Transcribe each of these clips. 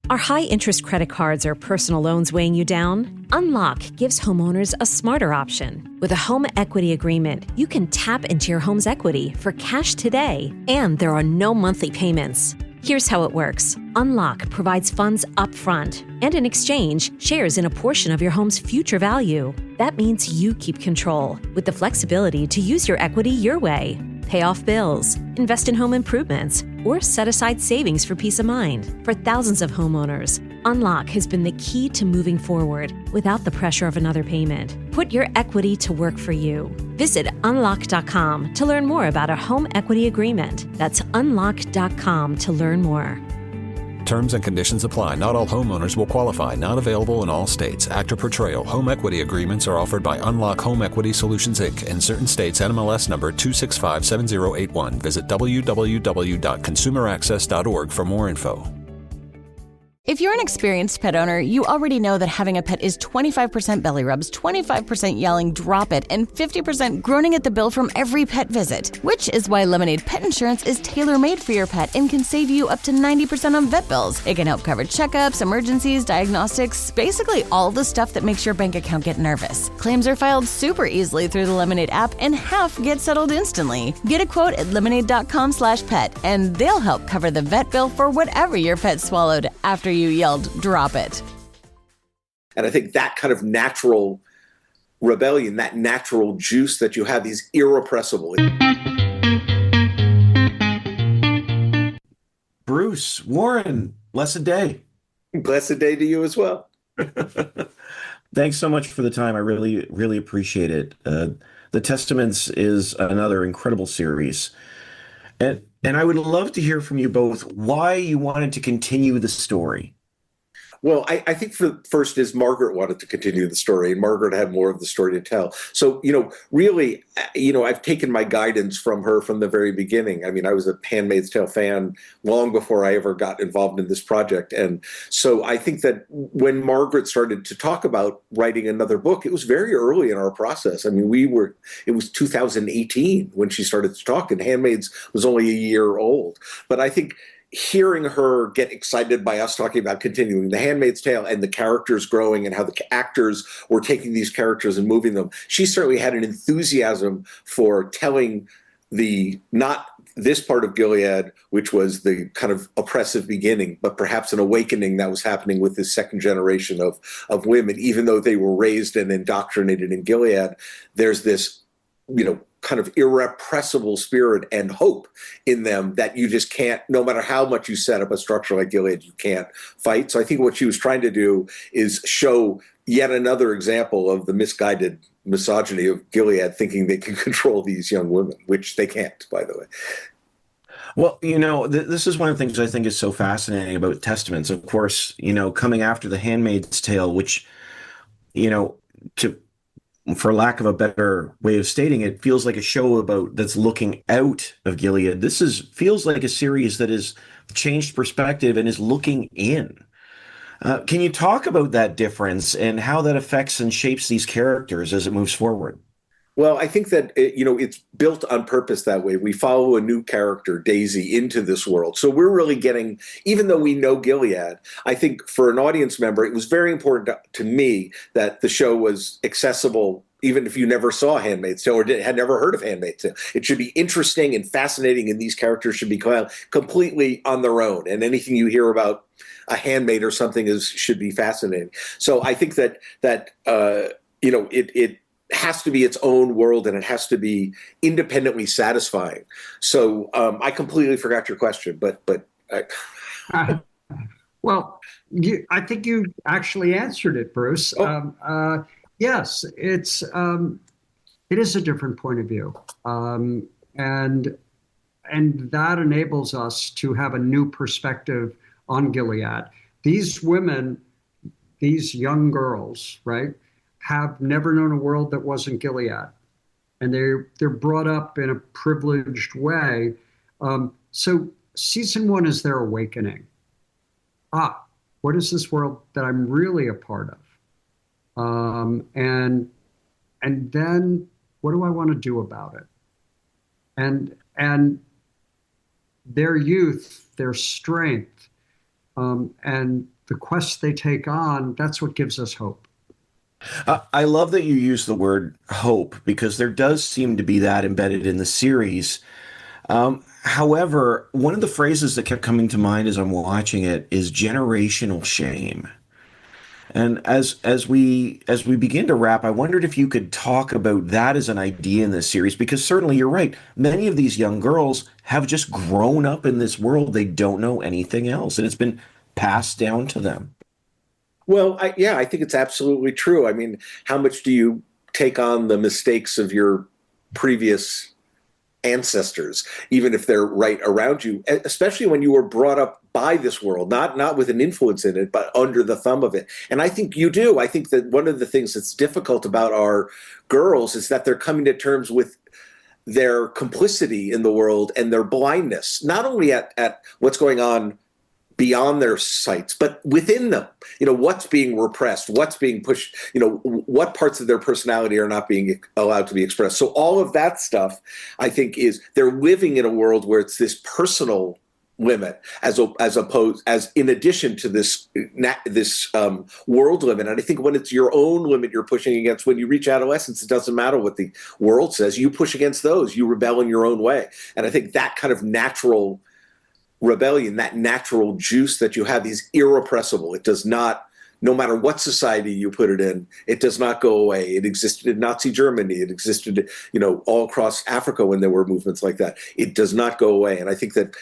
Are high-interest credit cards or personal loans weighing you down? Unlock gives homeowners a smarter option. With a home equity agreement, you can tap into your home's equity for cash today, and there are no monthly payments. Here's how it works. Unlock provides funds upfront and in exchange shares in a portion of your home's future value. That means you keep control with the flexibility to use your equity your way. Pay off bills, invest in home improvements, or set aside savings for peace of mind. For thousands of homeowners, Unlock has been the key to moving forward without the pressure of another payment. Put your equity to work for you. Visit unlock.com to learn more about a home equity agreement. That's unlock.com to learn more. Terms and conditions apply. Not all homeowners will qualify. Not available in all states. Actor Portrayal. Home equity agreements are offered by Unlock Home Equity Solutions, Inc. In certain states, NMLS number 2657081. Visit www.consumeraccess.org for more info. If you're an experienced pet owner, you already know that having a pet is 25% belly rubs, 25% yelling, drop it, and 50% groaning at the bill from every pet visit. Which is why Lemonade Pet Insurance is tailor-made for your pet and can save you up to 90% on vet bills. It can help cover checkups, emergencies, diagnostics, basically all the stuff that makes your bank account get nervous. Claims are filed super easily through the Lemonade app, and half get settled instantly. Get a quote at lemonade.com/pet, and they'll help cover the vet bill for whatever your pet swallowed after you yelled, drop it. And I think that kind of natural rebellion, that natural juice that you have, is irrepressible. Bruce, Warren, blessed day. Blessed day to you as well. Thanks so much for the time. I really, really appreciate it. The Testaments is another incredible series. And I would love to hear from you both why you wanted to continue the story. Well, I think first is Margaret wanted to continue the story, and Margaret had more of the story to tell. So, really, I've taken my guidance from her from the very beginning. I mean, I was a Handmaid's Tale fan long before I ever got involved in this project. And so I think that when Margaret started to talk about writing another book, it was very early in our process. I mean, it was 2018 when she started to talk, and Handmaid's was only a year old. But I think hearing her get excited by us talking about continuing The Handmaid's Tale and the characters growing and how the actors were taking these characters and moving them, she certainly had an enthusiasm for telling not this part of Gilead, which was the kind of oppressive beginning, but perhaps an awakening that was happening with this second generation of women. Even though they were raised and indoctrinated in Gilead, there's this, kind of irrepressible spirit and hope in them that you just can't, no matter how much you set up a structure like Gilead, you can't fight. So I think what she was trying to do is show yet another example of the misguided misogyny of Gilead, thinking they can control these young women, which they can't, by the way. Well, this is one of the things I think is so fascinating about Testaments. Of course, coming after The Handmaid's Tale, which, for lack of a better way of stating it, feels like a show that's looking out of Gilead. This feels like a series that has changed perspective and is looking in. Can you talk about that difference and how that affects and shapes these characters as it moves forward? Well, I think that, it's built on purpose that way. We follow a new character, Daisy, into this world. So we're really getting, even though we know Gilead, I think for an audience member, it was very important to me that the show was accessible, even if you never saw Handmaid's Tale or had never heard of Handmaid's Tale. It should be interesting and fascinating, and these characters should be completely on their own. And anything you hear about a handmaid or something should be fascinating. So I think that it has to be its own world, and it has to be independently satisfying. So I completely forgot your question, but well, I think you actually answered it, Bruce. Oh. Yes, it is a different point of view, and that enables us to have a new perspective on Gilead. These women, these young girls, right, have never known a world that wasn't Gilead, and they're brought up in a privileged way. So season 1 is their awakening. What is this world that I'm really a part of? And then what do I want to do about it? And their youth, their strength, and the quests they take on, that's what gives us hope. I love that you use the word hope because there does seem to be that embedded in the series. However, one of the phrases that kept coming to mind as I'm watching it is generational shame. And as we begin to wrap, I wondered if you could talk about that as an idea in this series, because certainly you're right. Many of these young girls have just grown up in this world. They don't know anything else, and it's been passed down to them. Well, I think it's absolutely true. I mean, how much do you take on the mistakes of your previous ancestors, even if they're right around you, especially when you were brought up by this world, not with an influence in it, but under the thumb of it. And I think you do. I think that one of the things that's difficult about our girls is that they're coming to terms with their complicity in the world and their blindness, not only at what's going on beyond their sights, but within them. What's being repressed, what's being pushed, what parts of their personality are not being allowed to be expressed. So all of that stuff, I think, is they're living in a world where it's this personal limit as in addition to this world limit. And I think when it's your own limit you're pushing against, when you reach adolescence, it doesn't matter what the world says. You push against those. You rebel in your own way. And I think that kind of natural rebellion, that natural juice that you have, is irrepressible. It does not, no matter what society you put it in, it does not go away. It existed in Nazi Germany. It existed, all across Africa when there were movements like that. It does not go away. And I think that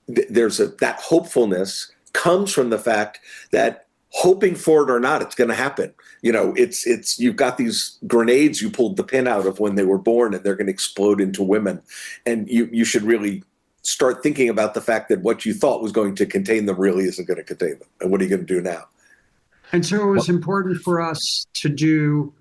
that hopefulness comes from the fact that, hoping for it or not, it's going to happen. You've got these grenades you pulled the pin out of when they were born, and they're going to explode into women. And you should really start thinking about the fact that what you thought was going to contain them really isn't going to contain them. And what are you going to do now? And so it was important for us to do,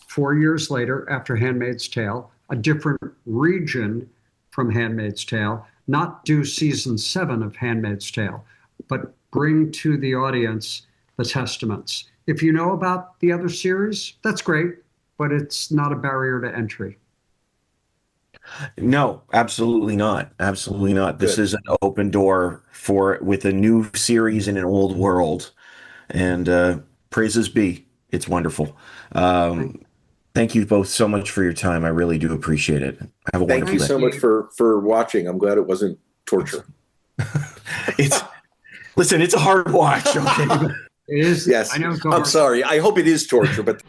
4 years later, after Handmaid's Tale, a different region from Handmaid's Tale, not do season 7 of Handmaid's Tale, but bring to the audience the Testaments. If you know about the other series, that's great, but it's not a barrier to entry. No, absolutely not. Absolutely not. This Good. is an open door with a new series in an old world. And praises be. It's wonderful. Thank you both so much for your time. I really do appreciate it. Have a wonderful day. Thank you so much for watching. I'm glad it wasn't torture. Listen, it's a hard watch. Okay. It is. Yes. I know. I'm sorry. I hope it is torture, but